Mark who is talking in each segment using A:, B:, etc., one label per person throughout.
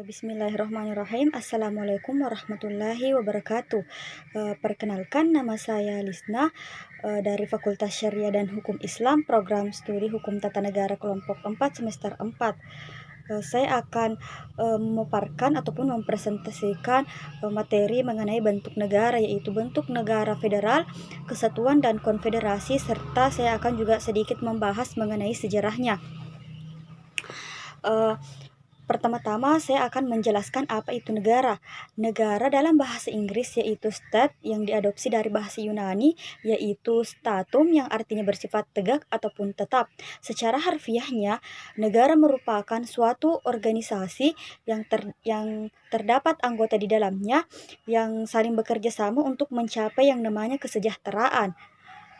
A: Bismillahirrahmanirrahim. Assalamualaikum warahmatullahi wabarakatuh. Perkenalkan, nama saya Lisna dari Fakultas Syariah dan Hukum Islam, Program Studi Hukum Tata Negara Kelompok 4 semester 4. Saya akan memaparkan ataupun mempresentasikan materi mengenai bentuk negara, yaitu bentuk negara federal, kesatuan, dan konfederasi, serta saya akan juga sedikit membahas mengenai sejarahnya. Pertama-tama saya akan menjelaskan apa itu negara. Negara dalam bahasa Inggris yaitu state, yang diadopsi dari bahasa Yunani yaitu statum, yang artinya bersifat tegak ataupun tetap. Secara harfiahnya, negara merupakan suatu organisasi yang terdapat anggota di dalamnya yang saling bekerja sama untuk mencapai yang namanya kesejahteraan.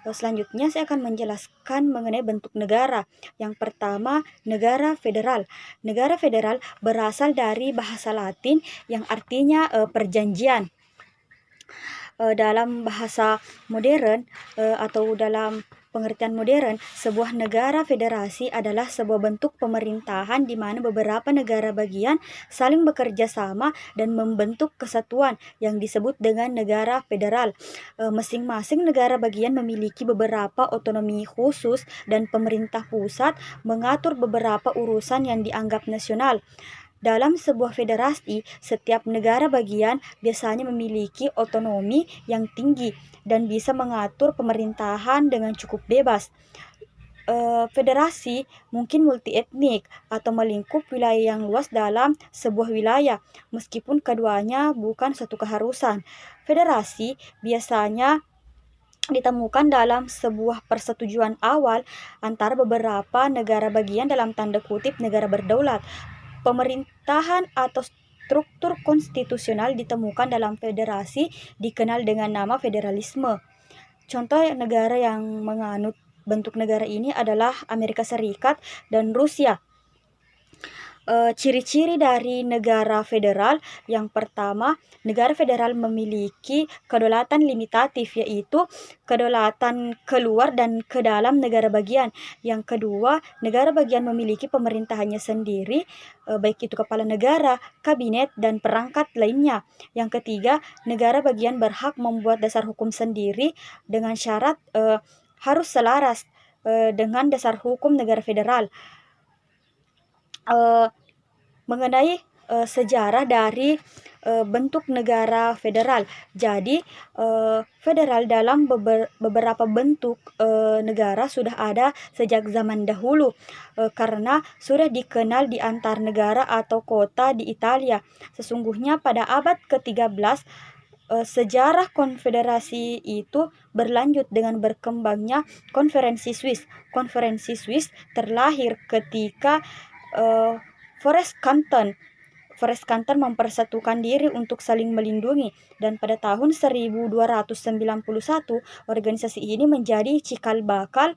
A: Selanjutnya saya akan menjelaskan mengenai bentuk negara. Yang pertama, negara federal. Negara federal berasal dari bahasa Latin yang artinya perjanjian. Dalam bahasa modern atau dalam pengertian modern, sebuah negara federasi adalah sebuah bentuk pemerintahan di mana beberapa negara bagian saling bekerja sama dan membentuk kesatuan yang disebut dengan negara federal. Masing-masing negara bagian memiliki beberapa otonomi khusus dan pemerintah pusat mengatur beberapa urusan yang dianggap nasional. Dalam sebuah federasi, setiap negara bagian biasanya memiliki otonomi yang tinggi dan bisa mengatur pemerintahan dengan cukup bebas. Federasi mungkin multietnik atau melingkup wilayah yang luas dalam sebuah wilayah, meskipun keduanya bukan suatu keharusan. Federasi biasanya ditemukan dalam sebuah persetujuan awal antara beberapa negara bagian, dalam tanda kutip negara berdaulat. Pemerintahan atau struktur konstitusional ditemukan dalam federasi dikenal dengan nama federalisme. Contoh negara yang menganut bentuk negara ini adalah Amerika Serikat dan Rusia. Ciri-ciri dari negara federal: yang pertama, negara federal memiliki kedaulatan limitatif, yaitu kedaulatan keluar dan ke dalam negara bagian. Yang kedua, negara bagian memiliki pemerintahannya sendiri, baik itu kepala negara, kabinet, dan perangkat lainnya. Yang ketiga, negara bagian berhak membuat dasar hukum sendiri dengan syarat harus selaras dengan dasar hukum negara federal. Mengenai sejarah dari bentuk negara federal. Jadi, federal dalam beberapa bentuk negara sudah ada sejak zaman dahulu, karena sudah dikenal di antar negara atau kota di Italia. Sesungguhnya pada abad ke-13, sejarah konfederasi itu berlanjut dengan berkembangnya konferensi Swiss. Konferensi Swiss terlahir ketika Forest Canton mempersatukan diri untuk saling melindungi, dan pada tahun 1291 organisasi ini menjadi cikal bakal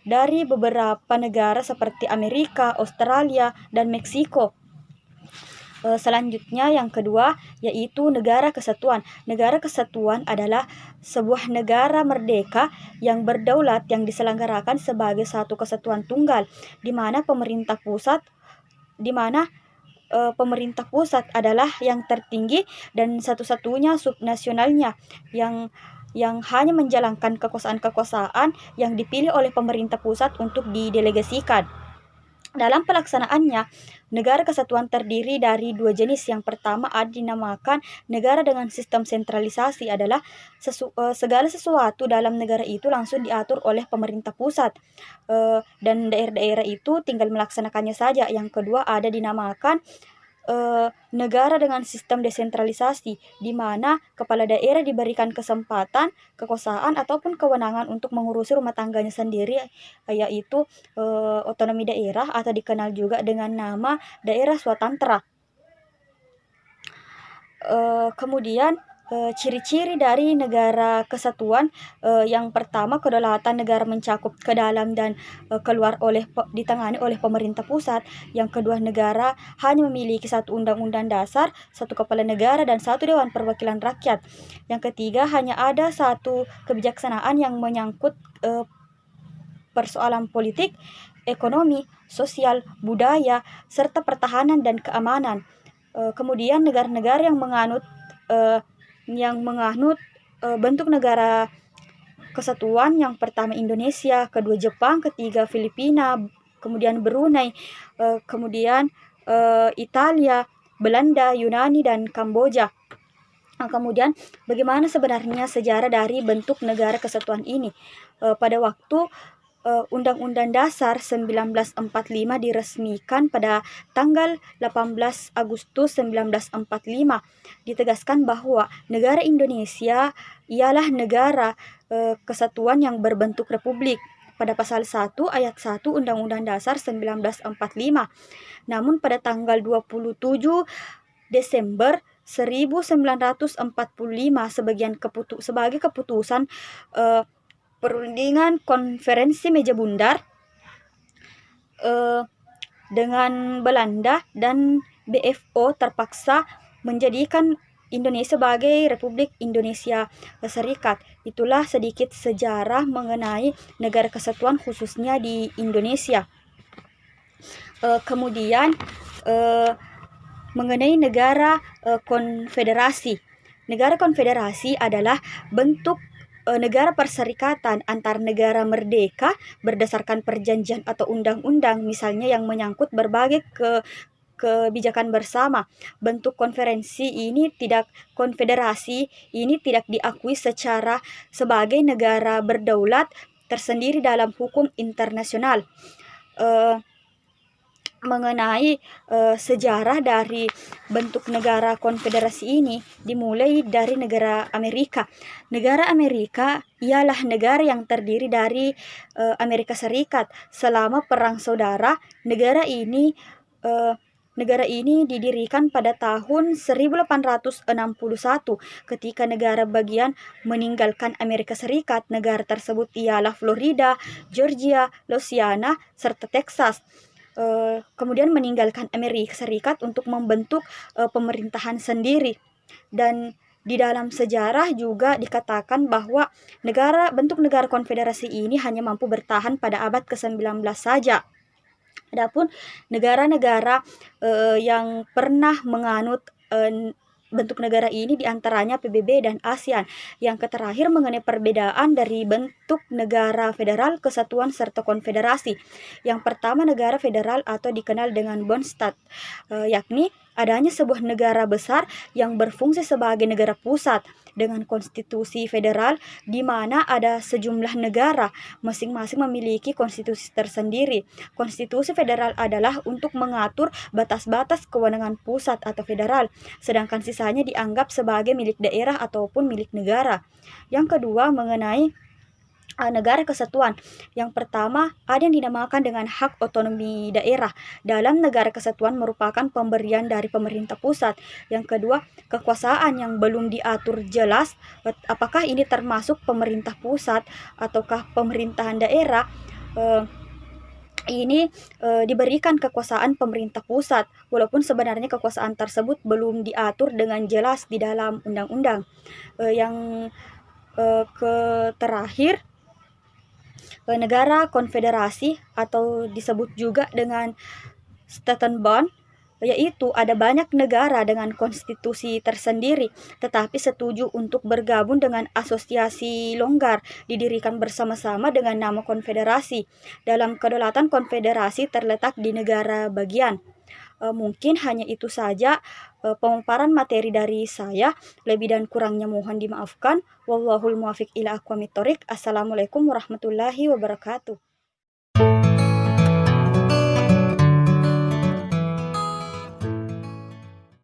A: dari beberapa negara seperti Amerika, Australia, dan Meksiko. Selanjutnya yang kedua yaitu negara kesatuan. Negara kesatuan adalah sebuah negara merdeka yang berdaulat yang diselenggarakan sebagai satu kesatuan tunggal, di mana pemerintah pusat adalah yang tertinggi dan satu-satunya subnasionalnya yang hanya menjalankan kekuasaan-kekuasaan yang dipilih oleh pemerintah pusat untuk didelegasikan. Dalam pelaksanaannya, negara kesatuan terdiri dari dua jenis. Yang pertama dinamakan negara dengan sistem sentralisasi, adalah segala sesuatu dalam negara itu langsung diatur oleh pemerintah pusat, dan daerah-daerah itu tinggal melaksanakannya saja. Yang kedua dinamakan negara dengan sistem desentralisasi, di mana kepala daerah diberikan kesempatan, kekuasaan, ataupun kewenangan untuk mengurusi rumah tangganya sendiri, yaitu otonomi daerah atau dikenal juga dengan nama daerah swatantra. Kemudian ciri-ciri dari negara kesatuan: yang pertama, kedaulatan negara mencakup ke dalam dan keluar ditangani oleh pemerintah pusat. Yang kedua, negara hanya memiliki satu undang-undang dasar, satu kepala negara, dan satu dewan perwakilan rakyat. Yang ketiga, hanya ada satu kebijaksanaan yang menyangkut persoalan politik, ekonomi, sosial, budaya, serta pertahanan dan keamanan. Kemudian negara-negara yang menganut bentuk negara kesatuan, yang pertama Indonesia, kedua Jepang, ketiga Filipina, kemudian Brunei, kemudian Italia, Belanda, Yunani, dan Kamboja. Kemudian bagaimana sebenarnya sejarah dari bentuk negara kesatuan ini? Pada waktu Undang-Undang Dasar 1945 diresmikan pada tanggal 18 Agustus 1945, ditegaskan bahwa negara Indonesia ialah negara kesatuan yang berbentuk republik pada pasal 1 ayat 1 Undang-Undang Dasar 1945. Namun pada tanggal 27 Desember 1945 sebagai keputusan perundingan konferensi meja bundar dengan Belanda dan BFO terpaksa menjadikan Indonesia sebagai Republik Indonesia Serikat. Itulah sedikit sejarah mengenai negara kesatuan khususnya di Indonesia. Kemudian mengenai negara konfederasi. Negara konfederasi adalah bentuk negara perserikatan antar negara merdeka berdasarkan perjanjian atau undang-undang, misalnya yang menyangkut berbagai kebijakan bersama. Bentuk konferensi konfederasi ini tidak diakui sebagai negara berdaulat tersendiri dalam hukum internasional. Mengenai sejarah dari bentuk negara konfederasi ini dimulai dari negara Amerika. Negara Amerika ialah negara yang terdiri dari Amerika Serikat. Selama Perang Saudara, negara ini didirikan pada tahun 1861 ketika negara bagian meninggalkan Amerika Serikat. Negara tersebut ialah Florida, Georgia, Louisiana, serta Texas. Kemudian meninggalkan Amerika Serikat untuk membentuk pemerintahan sendiri. Dan di dalam sejarah juga dikatakan bahwa bentuk negara konfederasi ini hanya mampu bertahan pada abad ke-19 saja. Adapun negara-negara yang pernah menganut bentuk negara ini diantaranya PBB dan ASEAN. Yang terakhir mengenai perbedaan dari bentuk negara federal, kesatuan, serta konfederasi. Yang pertama, negara federal atau dikenal dengan Bundesstaat, yakni adanya sebuah negara besar yang berfungsi sebagai negara pusat dengan konstitusi federal di mana ada sejumlah negara masing-masing memiliki konstitusi tersendiri. Konstitusi federal adalah untuk mengatur batas-batas kewenangan pusat atau federal, sedangkan sisanya dianggap sebagai milik daerah ataupun milik negara. Yang kedua, mengenai negara kesatuan. Yang pertama, ada yang dinamakan dengan hak otonomi daerah. Dalam negara kesatuan merupakan pemberian dari pemerintah pusat. Yang kedua, kekuasaan yang belum diatur jelas apakah ini termasuk pemerintah pusat ataukah pemerintahan daerah. Ini diberikan kekuasaan pemerintah pusat, walaupun sebenarnya kekuasaan tersebut belum diatur dengan jelas di dalam undang-undang. Yang terakhir, negara konfederasi atau disebut juga dengan Staatenbund, yaitu ada banyak negara dengan konstitusi tersendiri tetapi setuju untuk bergabung dengan asosiasi longgar didirikan bersama-sama dengan nama konfederasi. Dalam kedaulatan konfederasi terletak di negara bagian. Mungkin hanya itu saja pemaparan materi dari saya. Lebih dan kurangnya mohon dimaafkan. Wallahul muwaffiq ila aqwamit thoriq. Assalamualaikum warahmatullahi wabarakatuh.